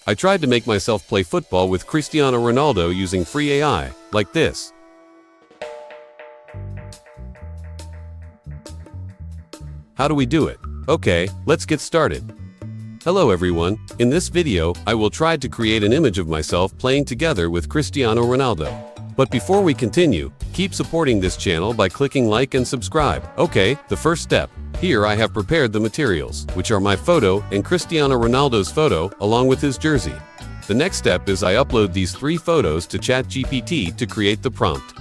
I tried to make myself play football with Cristiano Ronaldo using free AI, like this. How do we do it? Okay, let's get started. Hello everyone, in this video, I will try to create an image of myself playing together with Cristiano Ronaldo. But before we continue, keep supporting this channel by clicking like and subscribe. Okay, the first step. Here I have prepared the materials, which are my photo and Cristiano Ronaldo's photo, along with his jersey. The next step is I upload these 3 photos to ChatGPT to create the prompt.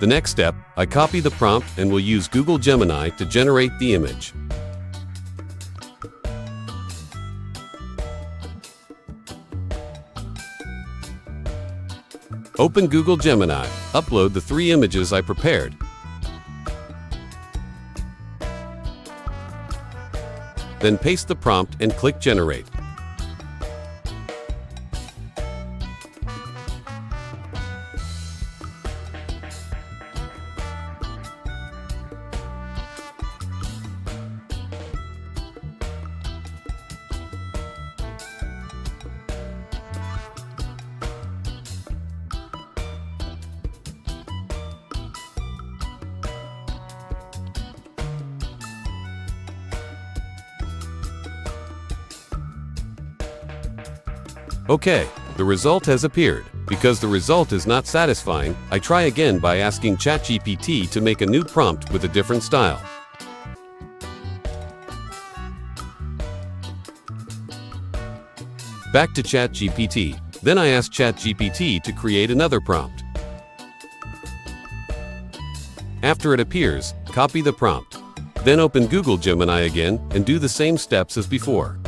The next step, I copy the prompt and will use Google Gemini to generate the image. Open Google Gemini, upload the 3 images I prepared. Then paste the prompt and click Generate. Okay, the result has appeared. Because the result is not satisfying, I try again by asking ChatGPT to make a new prompt with a different style. Back to ChatGPT. Then I ask ChatGPT to create another prompt. After it appears, copy the prompt. Then open Google Gemini again and do the same steps as before.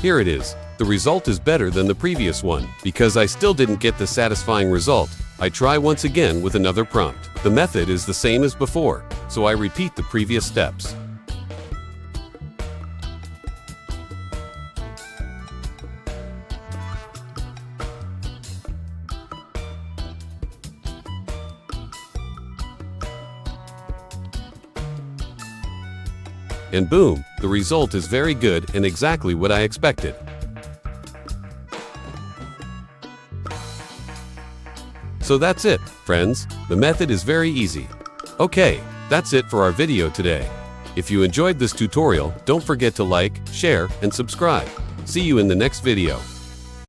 Here it is. The result is better than the previous one. Because I still didn't get the satisfying result, I try once again with another prompt. The method is the same as before, so I repeat the previous steps. And boom, the result is very good and exactly what I expected. So that's it, friends. The method is very easy. Okay, that's it for our video today. If you enjoyed this tutorial, don't forget to like, share, and subscribe. See you in the next video.